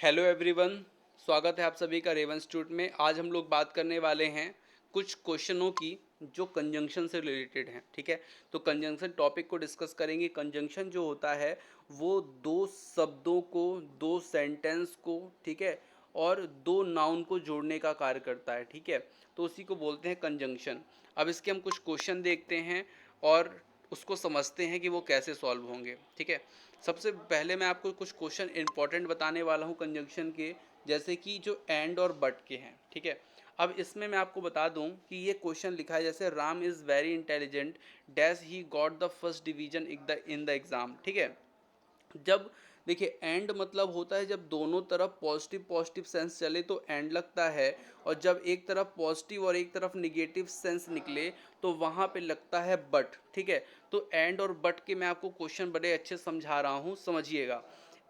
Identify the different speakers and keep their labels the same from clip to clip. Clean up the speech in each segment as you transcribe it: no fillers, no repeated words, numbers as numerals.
Speaker 1: Hello everyone, स्वागत है आप सभी का रेवन इंस्टीट्यूट में। आज हम लोग बात करने वाले हैं कुछ क्वेश्चनों की जो कंजंक्शन से रिलेटेड हैं। ठीक है, तो कंजंक्शन टॉपिक को डिस्कस करेंगे। कंजंक्शन जो होता है वो दो शब्दों को, दो सेंटेंस को, ठीक है, और दो नाउन को जोड़ने का कार्य करता है। ठीक है, तो उसी को बोलते हैं कंजंक्शन। अब इसके हम कुछ क्वेश्चन देखते हैं और उसको समझते हैं कि वो कैसे सॉल्व होंगे। ठीक है, सबसे पहले मैं आपको कुछ क्वेश्चन इंपॉर्टेंट बताने वाला हूँ कंजंक्शन के, जैसे कि जो एंड और बट के हैं। ठीक है, अब इसमें मैं आपको बता दूं कि ये क्वेश्चन लिखा है जैसे Ram is very intelligent dash he got the first division in the exam. ठीक है, जब देखिए एंड मतलब होता है जब दोनों तरफ पॉजिटिव पॉजिटिव सेंस चले तो एंड लगता है, और जब एक तरफ पॉजिटिव और एक तरफ निगेटिव सेंस निकले तो वहाँ पे लगता है बट। ठीक है, तो एंड और बट के मैं आपको क्वेश्चन बड़े अच्छे समझा रहा हूँ, समझिएगा।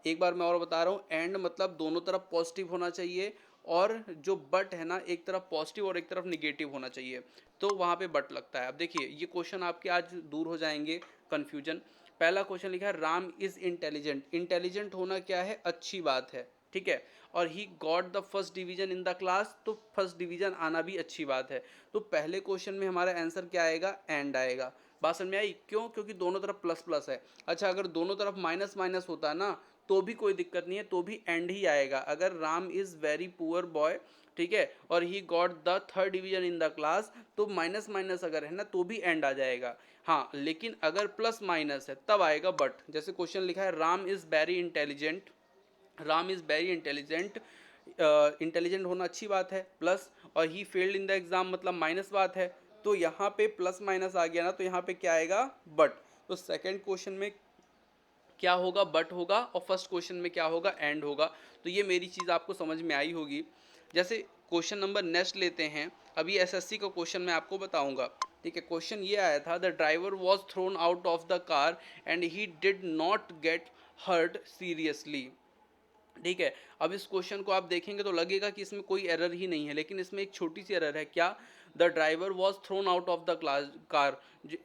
Speaker 1: एक बार मैं और बता रहा हूँ, एंड मतलब दोनों तरफ पॉजिटिव होना चाहिए, और जो बट है ना, एक तरफ पॉजिटिव और एक तरफ निगेटिव होना चाहिए, तो वहाँ पे बट लगता है। अब देखिए ये क्वेश्चन आपके आज दूर हो जाएंगे कन्फ्यूजन। पहला क्वेश्चन लिखा है राम इज इंटेलिजेंट। इंटेलिजेंट होना क्या है, अच्छी बात है। ठीक है, और he got the first division in the class, तो फर्स्ट डिवीजन आना भी अच्छी बात है। तो पहले क्वेश्चन में हमारा आंसर क्या आएगा, एंड आएगा। बात समझ में आई? क्यों? क्योंकि दोनों तरफ प्लस प्लस है। अच्छा, अगर दोनों तरफ माइनस माइनस होता ना तो भी कोई दिक्कत नहीं है, तो भी एंड ही आएगा। अगर Ram is very poor boy, ठीक है, और he got the third division in the class, तो माइनस माइनस अगर है ना तो भी एंड आ जाएगा। हाँ, लेकिन अगर प्लस माइनस है तब आएगा बट। जैसे क्वेश्चन लिखा है Ram is very intelligent, Ram is very intelligent, intelligent होना अच्छी बात है, प्लस, और he failed in the exam मतलब माइनस बात है। तो यहाँ पे प्लस माइनस आ गया ना, तो यहाँ पे क्या आएगा, बट। तो सेकंड क्वेश्चन में क्या होगा, बट होगा, और फर्स्ट क्वेश्चन में क्या होगा, एंड होगा। तो ये मेरी चीज़ आपको समझ में आई होगी। जैसे क्वेश्चन नंबर नेक्स्ट लेते हैं। अभी एसएससी का क्वेश्चन मैं आपको बताऊंगा। ठीक है, क्वेश्चन ये आया था, the driver was thrown out of the car and he did not get hurt seriously. ठीक है, अब इस क्वेश्चन को आप देखेंगे तो लगेगा कि इसमें कोई एरर ही नहीं है, लेकिन इसमें एक छोटी सी एरर है। क्या? The driver was thrown out of the class car.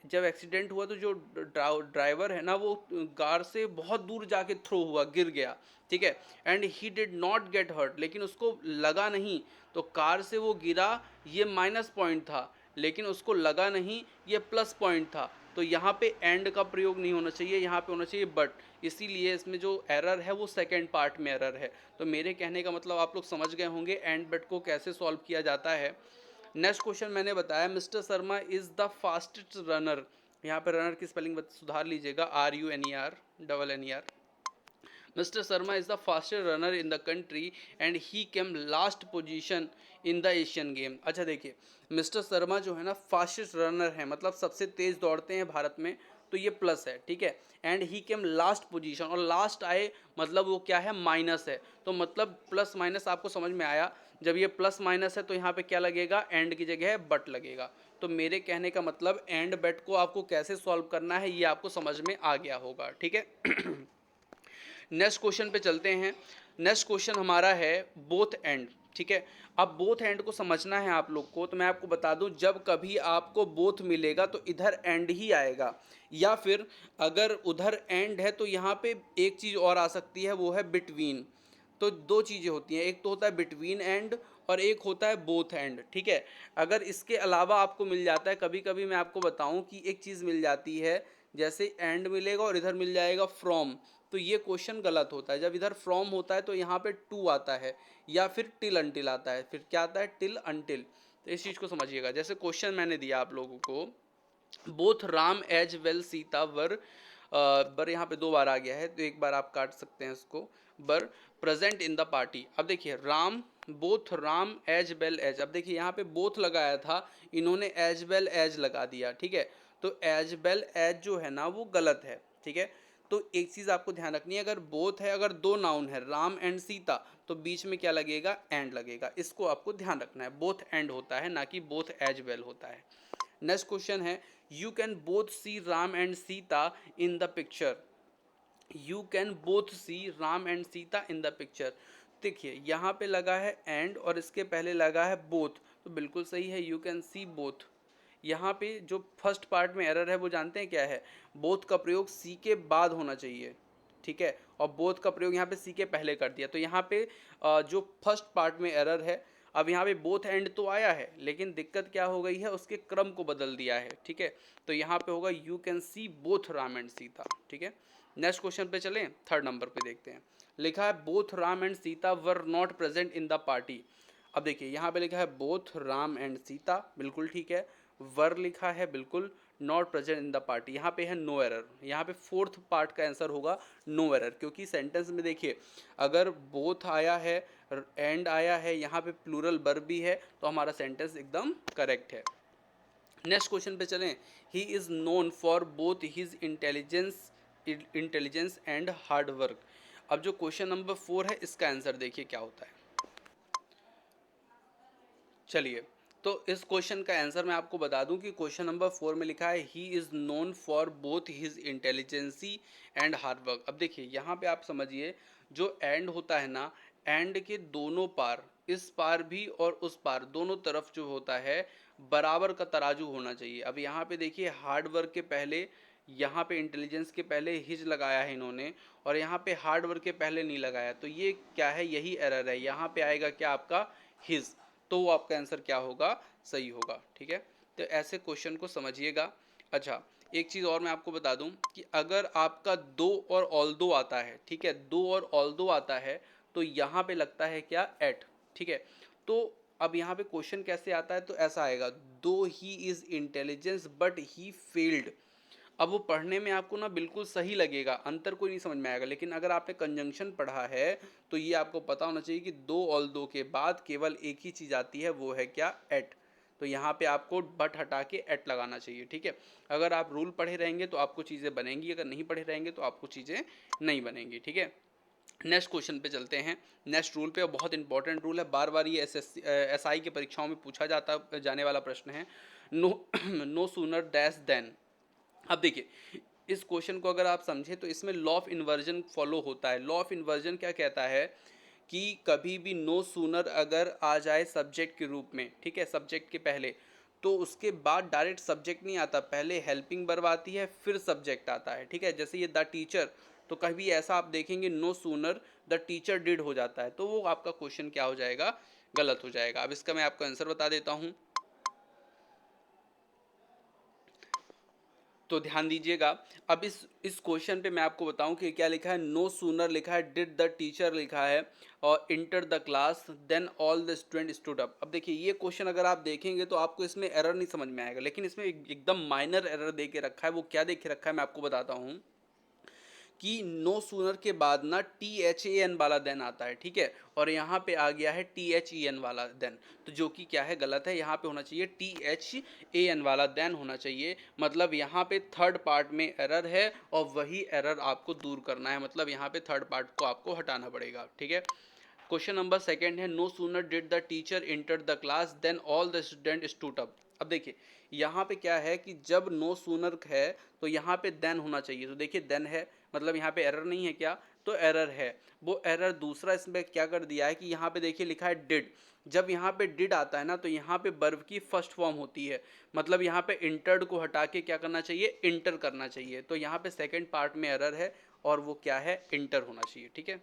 Speaker 1: जब एक्सीडेंट हुआ तो जो ड्राइवर है ना वो कार से बहुत दूर जाके थ्रो हुआ, गिर गया। ठीक है, and he did not get hurt, लेकिन उसको लगा नहीं। तो कार से वो गिरा, ये माइनस पॉइंट था, लेकिन उसको लगा नहीं, ये प्लस पॉइंट था। तो यहाँ पे एंड का प्रयोग नहीं होना चाहिए, यहाँ पे होना चाहिए बट। इसीलिए इसमें जो एरर है वो सेकंड पार्ट में एरर है। तो मेरे कहने का मतलब आप लोग समझ गए होंगे एंड बट को कैसे सॉल्व किया जाता है। नेक्स्ट क्वेश्चन मैंने बताया, mister Sharma is the fastest runner. यहाँ पे रनर की स्पेलिंग सुधार लीजिएगा, RUNER, Mr. Sharma is the fastest runner in the country and he came last position in the Asian game। अच्छा देखिए, मिस्टर शर्मा जो है ना फास्टेस्ट रनर है, मतलब सबसे तेज दौड़ते हैं भारत में, तो ये प्लस है। ठीक है, and he came last position, और लास्ट आए मतलब वो क्या है, माइनस है। तो मतलब प्लस माइनस आपको समझ में आया। जब ये प्लस माइनस है तो यहाँ पे क्या लगेगा, एंड की जगह बट लगेगा। तो मेरे कहने का मतलब एंड बट को आपको कैसे सॉल्व करना है ये आपको समझ में आ गया होगा। ठीक है। नेक्स्ट क्वेश्चन पे चलते हैं। नेक्स्ट क्वेश्चन हमारा है बोथ एंड। ठीक है, अब बोथ एंड को समझना है आप लोग को, तो मैं आपको बता दूं, जब कभी आपको बोथ मिलेगा तो इधर एंड ही आएगा, या फिर अगर उधर एंड है तो यहाँ पे एक चीज़ और आ सकती है, वो है बिटवीन। तो दो चीज़ें होती हैं, एक तो होता है बिटवीन एंड और एक होता है बोथ एंड। ठीक है, अगर इसके अलावा आपको मिल जाता है, कभी कभी मैं आपको बताऊं कि एक चीज़ मिल जाती है, जैसे एंड मिलेगा और इधर मिल जाएगा फ्रॉम, तो ये क्वेश्चन गलत होता है। जब इधर फ्रॉम होता है तो यहाँ पे टू आता है, या फिर टिल अंटिल आता है। फिर क्या आता है, टिल अंटिल। तो इस चीज़ को समझिएगा। जैसे क्वेश्चन मैंने दिया आप लोगों को, both Ram as well Sita वर, बर यहाँ पे दो बार आ गया है तो एक बार आप काट सकते हैं इसको, बर प्रेजेंट इन द पार्टी। अब देखिए Ram, both Ram as well as, अब देखिए यहाँ पे बोथ लगाया था, इन्होंने एज वेल एज लगा दिया। ठीक है, तो एज वेल एज जो है ना वो गलत है। ठीक है, तो एक चीज़ आपको ध्यान रखनी है, अगर बोथ है, अगर दो नाउन है राम एंड सीता, तो बीच में क्या लगेगा, एंड लगेगा। इसको आपको ध्यान रखना है, बोथ एंड होता है, ना कि बोथ एज वेल होता है। नेक्स्ट क्वेश्चन है, you can both see Ram and Sita in the picture. You can both see Ram and Sita in the picture. देखिए यहाँ पे लगा है एंड और इसके पहले लगा है बोथ, तो बिल्कुल सही है, यू कैन सी बोथ। यहाँ पे जो फर्स्ट पार्ट में एरर है वो जानते हैं क्या है, बोथ का प्रयोग सी के बाद होना चाहिए। ठीक है, और बोथ का प्रयोग यहाँ पे सी के पहले कर दिया। तो यहाँ पे जो फर्स्ट पार्ट में एरर है, अब यहाँ पे बोथ एंड तो आया है, लेकिन दिक्कत क्या हो गई है, उसके क्रम को बदल दिया है। ठीक है, तो यहाँ पे होगा you can C both Ram and Sita. ठीक है, नेक्स्ट क्वेश्चन पे चलें, थर्ड नंबर पे देखते हैं। लिखा है both Ram and Sita were not present in the party. अब देखिए यहाँ पे लिखा है बोथ राम एंड सीता, बिल्कुल ठीक है। वर लिखा है बिल्कुल, not present in the party, यहाँ पे है नो एरर। यहाँ पे फोर्थ पार्ट का आंसर होगा नो एरर, क्योंकि सेंटेंस में देखिए अगर बोथ आया है, एंड आया है, यहाँ पे प्लूरल वर्ब भी है, तो हमारा सेंटेंस एकदम करेक्ट है। नेक्स्ट क्वेश्चन पे चलें। ही is known for both his intelligence and hard work. अब जो क्वेश्चन नंबर 4 है, इसका आंसर देखिए क्या होता है। चलिए, तो इस क्वेश्चन का आंसर मैं आपको बता दूं कि क्वेश्चन नंबर 4 में लिखा है he is known for both his intelligency and hard work. अब देखिए यहाँ पे आप समझिए, जो एंड होता है ना, एंड के दोनों पार, इस पार भी और उस पार, दोनों तरफ जो होता है बराबर का तराजू होना चाहिए। अब यहाँ पे देखिए हार्ड वर्क के पहले, यहाँ पे इंटेलिजेंस के पहले हिज लगाया है इन्होंने, और यहाँ पे हार्ड वर्क के पहले नहीं लगाया, तो ये क्या है, यही एरर है। यहाँ पे आएगा क्या आपका हिज, तो वो आपका आंसर क्या होगा, सही होगा। ठीक है, तो ऐसे क्वेश्चन को समझिएगा। अच्छा, एक चीज़ और मैं आपको बता दूं कि अगर आपका दो और ऑल दो आता है, ठीक है, दो और ऑल दो आता है, तो यहाँ पे लगता है क्या, एट। ठीक है, तो अब यहाँ पे क्वेश्चन कैसे आता है, तो ऐसा आएगा, दो he is intelligence but he failed. अब वो पढ़ने में आपको ना बिल्कुल सही लगेगा, अंतर कोई नहीं समझ में आएगा, लेकिन अगर आपने कंजंक्शन पढ़ा है तो ये आपको पता होना चाहिए कि दो और दो के बाद केवल एक ही चीज़ आती है, वो है क्या, एट। तो यहाँ पे आपको बट हटा के एट लगाना चाहिए। ठीक है, अगर आप रूल पढ़े रहेंगे तो आपको चीज़ें बनेंगी, अगर नहीं पढ़े रहेंगे तो आपको चीज़ें नहीं बनेंगी। ठीक है, नेक्स्ट क्वेश्चन पे चलते हैं। नेक्स्ट रूल पे, बहुत इंपॉर्टेंट रूल है, बार बार ये एसआई की परीक्षाओं में पूछा जाने वाला प्रश्न है। No no sooner dash then. अब देखिए, इस क्वेश्चन को अगर आप समझे तो इसमें लॉ ऑफ इन्वर्जन फॉलो होता है। लॉ ऑफ इन्वर्जन क्या कहता है कि कभी भी नो सूनर अगर आ जाए सब्जेक्ट के रूप में, ठीक है, सब्जेक्ट के पहले, तो उसके बाद डायरेक्ट सब्जेक्ट नहीं आता, पहले हेल्पिंग वर्ब आती है, फिर सब्जेक्ट आता है। ठीक है, जैसे ये द टीचर, तो कभी ऐसा आप देखेंगे no sooner the teacher did हो जाता है, तो वो आपका क्वेश्चन क्या हो जाएगा, गलत हो जाएगा। अब इसका मैं आपको आंसर बता देता हूँ, तो ध्यान दीजिएगा। अब इस क्वेश्चन पे मैं आपको बताऊं कि क्या लिखा है, नो सूनर लिखा है, डिड द टीचर लिखा है, और enter the class then all the student stood up. अब देखिए ये क्वेश्चन अगर आप देखेंगे तो आपको इसमें एरर नहीं समझ में आएगा, लेकिन इसमें एकदम माइनर एरर दे के रखा है। वो क्या दे के रखा है मैं आपको बताता हूँ कि नो सूनर के बाद ना THAN वाला देन आता है। ठीक है, और यहाँ पे आ गया है THEN वाला देन, तो जो कि क्या है, गलत है। यहाँ पे होना चाहिए THAN वाला देन होना चाहिए। मतलब यहाँ पे थर्ड पार्ट में एरर है और वही एरर आपको दूर करना है, मतलब यहाँ पे थर्ड पार्ट को आपको हटाना पड़ेगा। ठीक है, क्वेश्चन नंबर सेकंड है, no sooner did the teacher enter the class then all the student stood up. अब देखिए यहाँ पे क्या है कि जब नो सूनर है तो यहाँ पे देन होना चाहिए, तो देखिए देन है, मतलब यहाँ पे एरर नहीं है क्या, तो एरर है। वो एरर दूसरा इसमें क्या कर दिया है कि यहाँ पे देखिए लिखा है डिड। जब यहाँ पे डिड आता है ना, तो यहाँ पे वर्ब की फर्स्ट फॉर्म होती है, मतलब यहाँ पे इंटर्ड को हटा के क्या करना चाहिए, इंटर करना चाहिए। तो यहाँ पे सेकेंड पार्ट में एरर है और वो क्या है, इंटर होना चाहिए। ठीक है,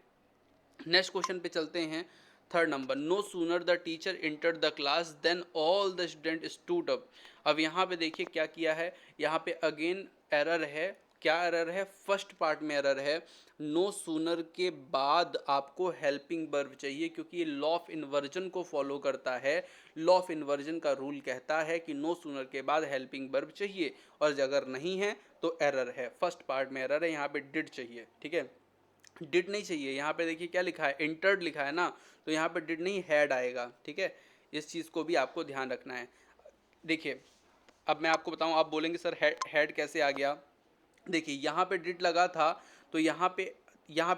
Speaker 1: नेक्स्ट क्वेश्चन पे चलते हैं। Third number, no sooner the teacher enter the class then all the student stood up. अब यहाँ पे देखिए क्या किया है, यहाँ पे अगेन एरर है। क्या एरर है, फर्स्ट पार्ट में एरर है। नो सूनर के बाद आपको हेल्पिंग वर्ब चाहिए, क्योंकि ये लॉ ऑफ इन्वर्जन को फॉलो करता है। लॉ ऑफ इन्वर्जन का रूल कहता है कि नो सूनर के बाद हेल्पिंग वर्ब चाहिए, और अगर नहीं है तो एरर है, फर्स्ट पार्ट में एरर है, यहाँ पे डिड चाहिए। ठीक है, डिड नहीं चाहिए, यहाँ पे देखिए क्या लिखा है, इंटर्ड लिखा है ना, तो यहाँ पे डिड नहीं हैड आएगा। ठीक है, इस चीज़ को भी आपको ध्यान रखना है। देखिए अब मैं आपको बताऊँ, आप बोलेंगे सर हैड कैसे आ गया। देखिए यहाँ पे डिड लगा था, तो यहाँ पे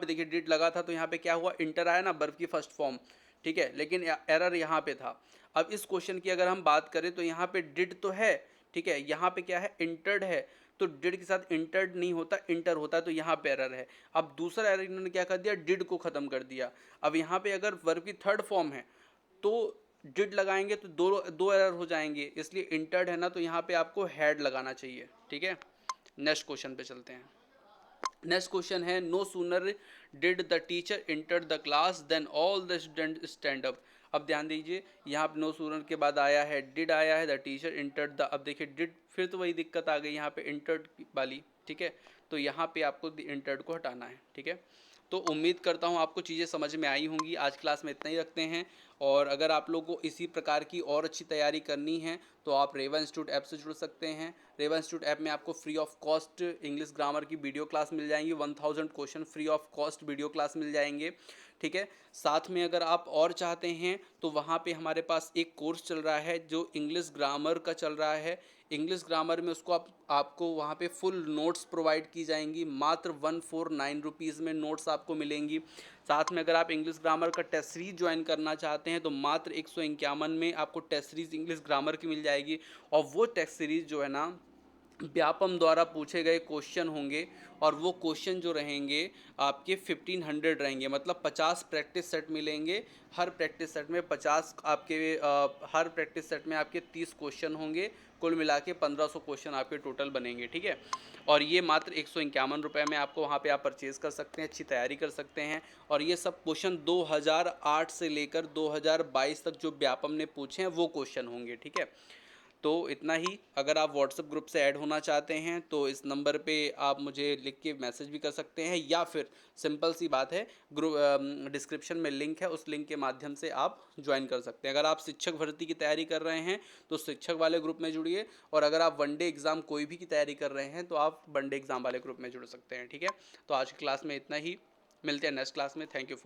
Speaker 1: देखिए डिड लगा था, तो यहाँ पे क्या हुआ, इंटर आया ना, वर्ब की फर्स्ट फॉर्म। ठीक है, लेकिन एरर यहाँ पे था। अब इस क्वेश्चन की अगर हम बात करें तो यहाँ पे डिड तो है, ठीक है, यहाँ पे क्या है, इंटर्ड है, तो डिड के साथ इंटर्ड नहीं होता, इंटर होता है, तो यहाँ पे एरर है। अब दूसरा एरर इन्होंने क्या कर दिया, डिड को ख़त्म कर दिया। अब यहाँ पे अगर वर्ब की थर्ड फॉर्म है तो डिड लगाएंगे तो दो दो एरर हो जाएंगे, इसलिए इंटर्ड है ना, तो यहाँ पे आपको हैड लगाना चाहिए। ठीक है, नेक्स्ट क्वेश्चन पे चलते हैं। नेक्स्ट क्वेश्चन है, no sooner did the teacher enter the class then all the student stand up. अब ध्यान दीजिए, यहाँ पे नो सूनर के बाद आया है डिड, आया है द टीचर इंटर्ड द। अब देखिए डिड, फिर तो वही दिक्कत आ गई यहाँ पे इंटर्ड वाली, ठीक है। तो यहाँ पे आपको इंटर्ड को हटाना है, ठीक है। तो उम्मीद करता हूँ आपको चीज़ें समझ में आई होंगी। आज क्लास में इतना ही रखते हैं, और अगर आप लोगों को इसी प्रकार की और अच्छी तैयारी करनी है तो आप रेवा इंस्टीट्यूट ऐप से जुड़ सकते हैं। रेवा इंस्टीट्यूट ऐप में आपको free of cost English grammar की वीडियो क्लास मिल जाएंगी, 1000 question free of cost video class मिल जाएंगे, ठीक है। साथ में अगर आप और चाहते हैं तो वहाँ पे हमारे पास एक कोर्स चल रहा है जो इंग्लिश ग्रामर का चल रहा है। इंग्लिश ग्रामर में उसको आपको वहाँ पे फुल नोट्स प्रोवाइड की जाएंगी, मात्र 149 रुपीज़ में नोट्स आपको मिलेंगी। साथ में अगर आप इंग्लिश ग्रामर का टेस्ट सीरीज ज्वाइन करना चाहते हैं तो मात्र 151 में आपको टेस्ट सीरीज इंग्लिश ग्रामर की मिल जाएगी। और वो टेस्ट सीरीज जो है ना, व्यापम द्वारा पूछे गए क्वेश्चन होंगे, और वो क्वेश्चन जो रहेंगे आपके 1500 रहेंगे, मतलब 50 प्रैक्टिस सेट मिलेंगे। हर प्रैक्टिस सेट में 50 आपके हर प्रैक्टिस सेट में आपके 30 क्वेश्चन होंगे, कुल मिला के 1500 क्वेश्चन आपके टोटल बनेंगे, ठीक है। और ये मात्र 151 रुपये में आपको वहाँ पे आप परचेज़ कर सकते हैं, अच्छी तैयारी कर सकते हैं। और ये सब क्वेश्चन 2008 से लेकर 2022 तक जो व्यापम ने पूछे हैं वो क्वेश्चन होंगे, ठीक है। तो इतना ही। अगर आप व्हाट्सएप ग्रुप से ऐड होना चाहते हैं तो इस नंबर पे आप मुझे लिख के मैसेज भी कर सकते हैं, या फिर सिंपल सी बात है, ग्रुप डिस्क्रिप्शन में लिंक है, उस लिंक के माध्यम से आप ज्वाइन कर सकते हैं। अगर आप शिक्षक भर्ती की तैयारी कर रहे हैं तो शिक्षक वाले ग्रुप में जुड़िए, और अगर आप वनडे एग्ज़ाम कोई भी की तैयारी कर रहे हैं तो आप वनडे एग्ज़ाम वाले ग्रुप में जुड़ सकते हैं, ठीक है। तो आज की क्लास में इतना ही, मिलते हैं नेक्स्ट क्लास में। Thank you for